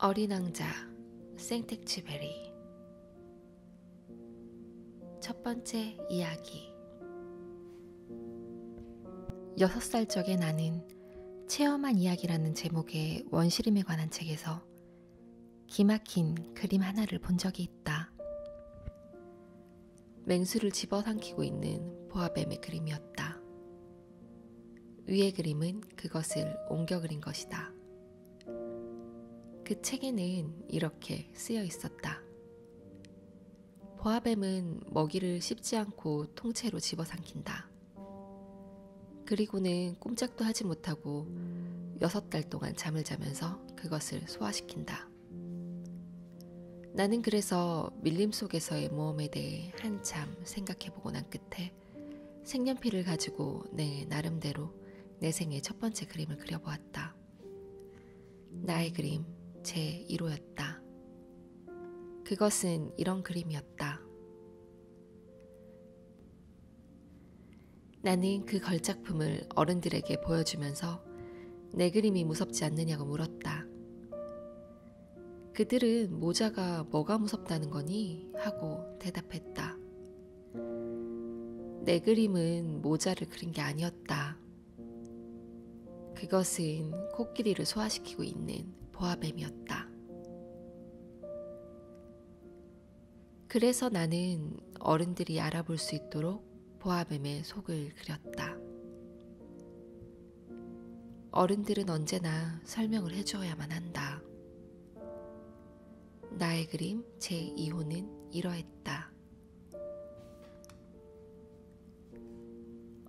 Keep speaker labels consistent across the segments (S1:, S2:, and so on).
S1: 어린 왕자 생텍쥐베리. 첫 번째 이야기. 6살 적에 나는 체험한 이야기라는 제목의 원시림에 관한 책에서 기막힌 그림 하나를 본 적이 있다. 맹수를 집어삼키고 있는 보아뱀의 그림이었다. 위의 그림은 그것을 옮겨 그린 것이다. 그 책에는 이렇게 쓰여 있었다. 보아뱀은 먹이를 씹지 않고 통째로 집어삼킨다. 그리고는 꼼짝도 하지 못하고 6달 동안 잠을 자면서 그것을 소화시킨다. 나는 그래서 밀림 속에서의 모험에 대해 한참 생각해보고 난 끝에 색연필을 가지고 내 나름대로 내 생애 첫 번째 그림을 그려보았다. 나의 그림 제1호였다. 그것은 이런 그림이었다. 나는 그 걸작품을 어른들에게 보여주면서 내 그림이 무섭지 않느냐고 물었다. 그들은 모자가 뭐가 무섭다는 거니? 하고 대답했다. 내 그림은 모자를 그린 게 아니었다. 그것은 코끼리를 소화시키고 있는 보아뱀이었다. 그래서 나는 어른들이 알아볼 수 있도록 보아뱀의 속을 그렸다. 어른들은 언제나 설명을 해주어야만 한다. 나의 그림 제2호는 이러했다.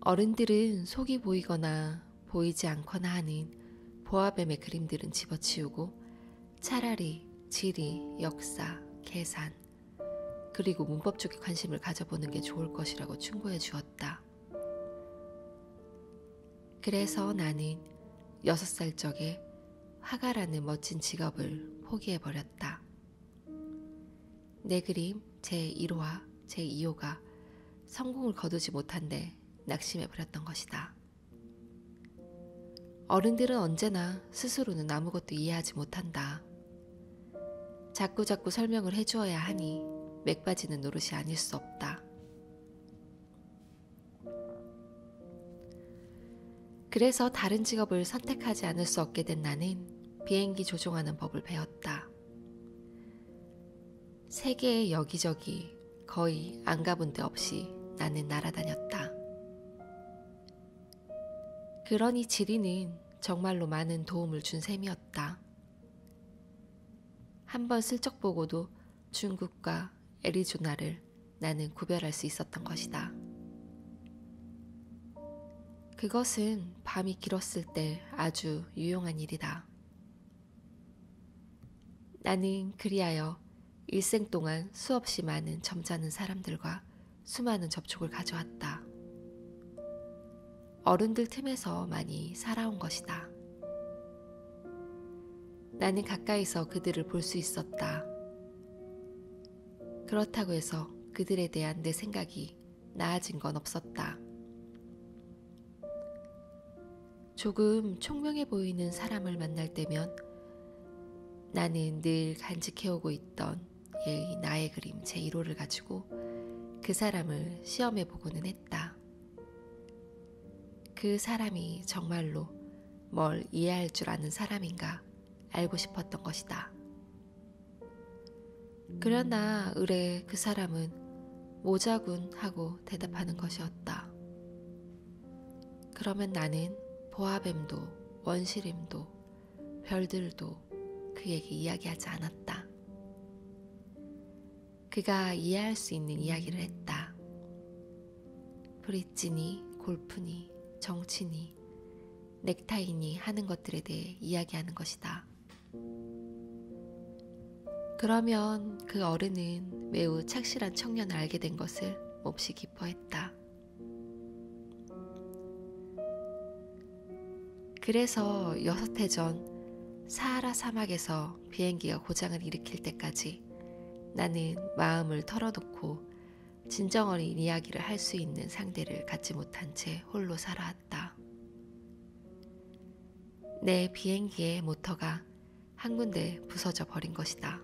S1: 어른들은 속이 보이거나 보이지 않거나 하는 보아뱀의 그림들은 집어치우고 차라리 지리, 역사, 계산, 그리고 문법 쪽에 관심을 가져보는 게 좋을 것이라고 충고해 주었다. 그래서 나는 6살 적에 화가라는 멋진 직업을 포기해버렸다. 내 그림 제1호와 제2호가 성공을 거두지 못한 데 낙심해버렸던 것이다. 어른들은 언제나 스스로는 아무것도 이해하지 못한다. 자꾸자꾸 설명을 해주어야 하니 맥 빠지는 노릇이 아닐 수 없다. 그래서 다른 직업을 선택하지 않을 수 없게 된 나는 비행기 조종하는 법을 배웠다. 세계의 여기저기 거의 안 가본 데 없이 나는 날아다녔다. 그러니 지리는 정말로 많은 도움을 준 셈이었다. 한번 슬쩍 보고도 중국과 애리조나를 나는 구별할 수 있었던 것이다. 그것은 밤이 길었을 때 아주 유용한 일이다. 나는 그리하여 일생 동안 수없이 많은 점잖은 사람들과 수많은 접촉을 가져왔다. 어른들 틈에서 많이 살아온 것이다. 나는 가까이서 그들을 볼 수 있었다. 그렇다고 해서 그들에 대한 내 생각이 나아진 건 없었다. 조금 총명해 보이는 사람을 만날 때면 나는 늘 간직해오고 있던 나의 그림 제1호를 가지고 그 사람을 시험해 보고는 했다. 그 사람이 정말로 뭘 이해할 줄 아는 사람인가 알고 싶었던 것이다. 그러나 의뢰 그 사람은 모자군 하고 대답하는 것이었다. 그러면 나는 보아뱀도 원시림도 별들도 그에게 이야기하지 않았다. 그가 이해할 수 있는 이야기를 했다. 브릿지니 골프니 정치니 넥타이니 하는 것들에 대해 이야기하는 것이다. 그러면 그 어른은 매우 착실한 청년을 알게 된 것을 몹시 기뻐했다. 그래서 6해 전 사하라 사막에서 비행기가 고장을 일으킬 때까지 나는 마음을 털어놓고 진정 어린 이야기를 할 수 있는 상대를 갖지 못한 채 홀로 살아왔다. 내 비행기의 모터가 한 군데 부서져 버린 것이다.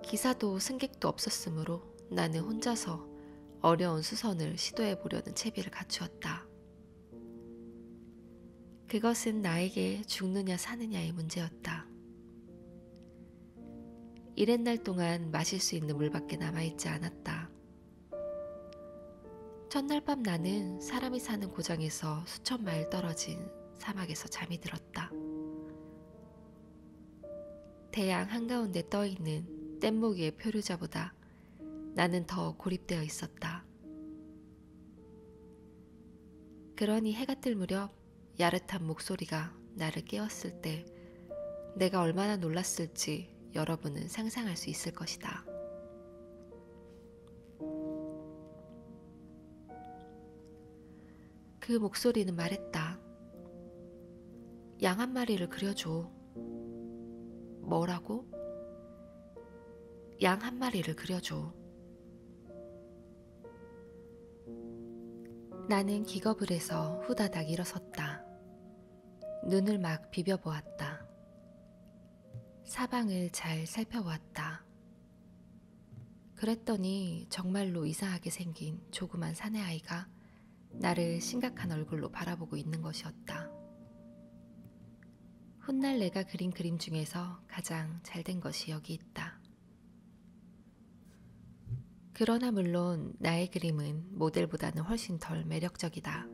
S1: 기사도 승객도 없었으므로 나는 혼자서 어려운 수선을 시도해 보려는 채비를 갖추었다. 그것은 나에게 죽느냐 사느냐의 문제였다. 이랜 날 동안 마실 수 있는 물밖에 남아있지 않았다. 첫날 밤 나는 사람이 사는 고장에서 수천 마일 떨어진 사막에서 잠이 들었다. 태양 한가운데 떠있는 뗏목이의 표류자보다 나는 더 고립되어 있었다. 그러니 해가 뜰 무렵 야릇한 목소리가 나를 깨웠을 때 내가 얼마나 놀랐을지 여러분은 상상할 수 있을 것이다. 그 목소리는 말했다. 양 한 마리를 그려줘. 뭐라고? 양 한 마리를 그려줘. 나는 기겁을 해서 후다닥 일어섰다. 눈을 막 비벼보았다. 사방을 잘 살펴보았다. 그랬더니 정말로 이상하게 생긴 조그만 사내아이가 나를 심각한 얼굴로 바라보고 있는 것이었다. 훗날 내가 그린 그림 중에서 가장 잘된 것이 여기 있다. 그러나 물론 나의 그림은 모델보다는 훨씬 덜 매력적이다.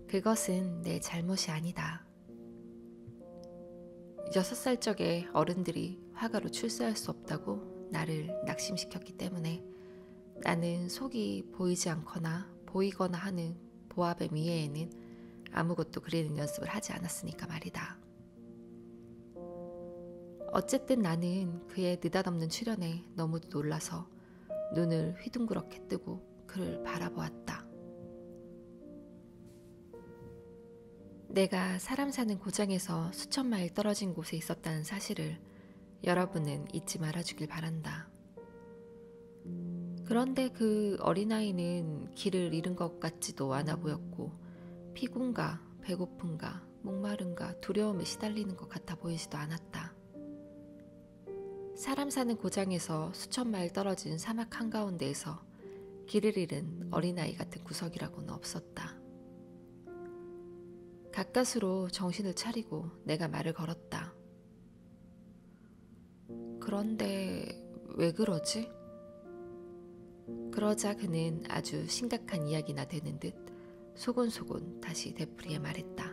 S1: 그것은 내 잘못이 아니다. 6살 적에 어른들이 화가로 출세할 수 없다고 나를 낙심시켰기 때문에 나는 속이 보이지 않거나 보이거나 하는 보아뱀 이외에는 아무것도 그리는 연습을 하지 않았으니까 말이다. 어쨌든 나는 그의 느닷없는 출연에 너무도 놀라서 눈을 휘둥그렇게 뜨고 그를 바라보았다. 내가 사람 사는 고장에서 수천 마일 떨어진 곳에 있었다는 사실을 여러분은 잊지 말아주길 바란다. 그런데 그 어린아이는 길을 잃은 것 같지도 않아 보였고 피곤가 배고픈가 목마른가 두려움에 시달리는 것 같아 보이지도 않았다. 사람 사는 고장에서 수천 마일 떨어진 사막 한가운데에서 길을 잃은 어린아이 같은 구석이라고는 없었다. 가까스로 정신을 차리고 내가 말을 걸었다. 그런데 왜 그러지? 그러자 그는 아주 심각한 이야기나 되는 듯 소곤소곤 다시 되풀이해 말했다.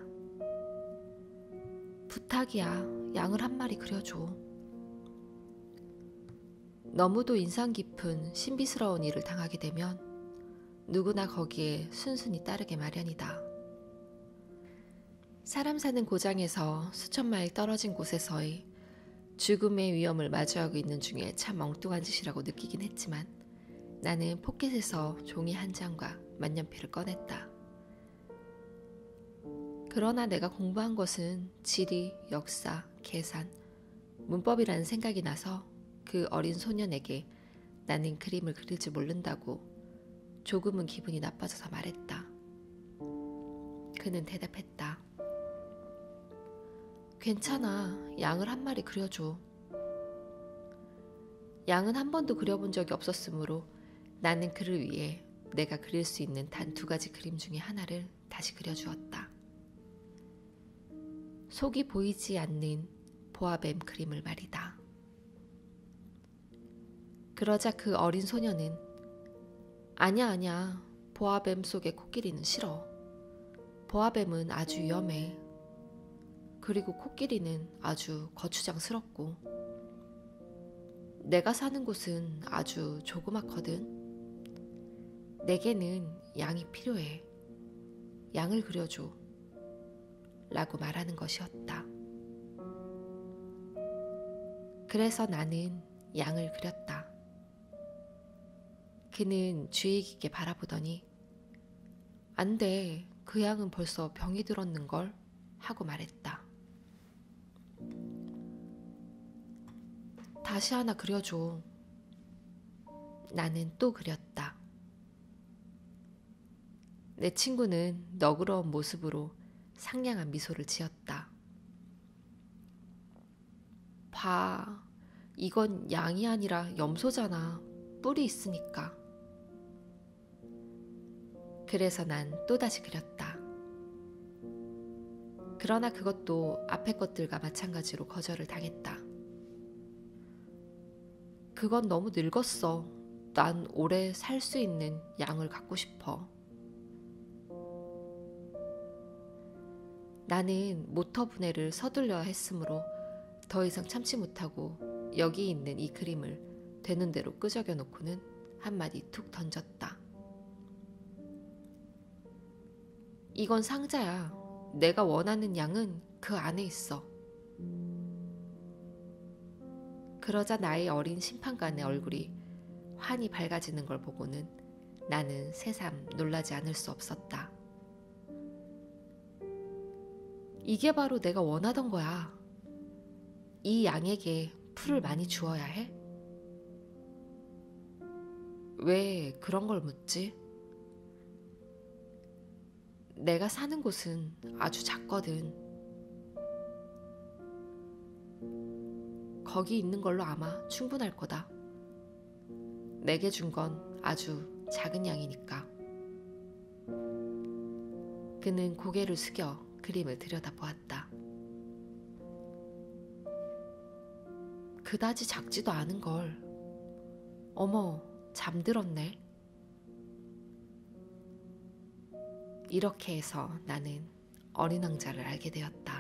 S1: 부탁이야, 양을 한 마리 그려줘. 너무도 인상 깊은 신비스러운 일을 당하게 되면 누구나 거기에 순순히 따르게 마련이다. 사람 사는 고장에서 수천 마일 떨어진 곳에서의 죽음의 위험을 마주하고 있는 중에 참 엉뚱한 짓이라고 느끼긴 했지만 나는 포켓에서 종이 한 장과 만년필을 꺼냈다. 그러나 내가 공부한 것은 지리, 역사, 계산, 문법이라는 생각이 나서 그 어린 소년에게 나는 그림을 그릴 줄 모른다고 조금은 기분이 나빠져서 말했다. 그는 대답했다. 괜찮아, 양을 한 마리 그려줘. 양은 한 번도 그려본 적이 없었으므로 나는 그를 위해 내가 그릴 수 있는 단 2가지 그림 중에 하나를 다시 그려주었다. 속이 보이지 않는 보아뱀 그림을 말이다. 그러자 그 어린 소녀는 아니야, 보아뱀 속의 코끼리는 싫어. 보아뱀은 아주 위험해. 그리고 코끼리는 아주 거추장스럽고 내가 사는 곳은 아주 조그맣거든. 내게는 양이 필요해. 양을 그려줘. 라고 말하는 것이었다. 그래서 나는 양을 그렸다. 그는 주의 깊게 바라보더니 안 돼, 그 양은 벌써 병이 들었는걸 하고 말했다. 다시 하나 그려줘. 나는 또 그렸다. 내 친구는 너그러운 모습으로 상냥한 미소를 지었다. 봐, 이건 양이 아니라 염소잖아. 뿔이 있으니까. 그래서 난 또다시 그렸다. 그러나 그것도 앞에 것들과 마찬가지로 거절을 당했다. 그건 너무 늙었어. 난 오래 살 수 있는 양을 갖고 싶어. 나는 모터 분해를 서둘러야 했으므로 더 이상 참지 못하고 여기 있는 이 그림을 되는 대로 끄적여 놓고는 한마디 툭 던졌다. 이건 상자야. 내가 원하는 양은 그 안에 있어. 그러자 나의 어린 심판관의 얼굴이 환히 밝아지는 걸 보고는 나는 새삼 놀라지 않을 수 없었다. 이게 바로 내가 원하던 거야. 이 양에게 풀을 많이 주어야 해? 왜 그런 걸 묻지? 내가 사는 곳은 아주 작거든. 거기 있는 걸로 아마 충분할 거다. 내게 준 건 아주 작은 양이니까. 그는 고개를 숙여 그림을 들여다보았다. 그다지 작지도 않은 걸. 어머, 잠들었네. 이렇게 해서 나는 어린 왕자를 알게 되었다.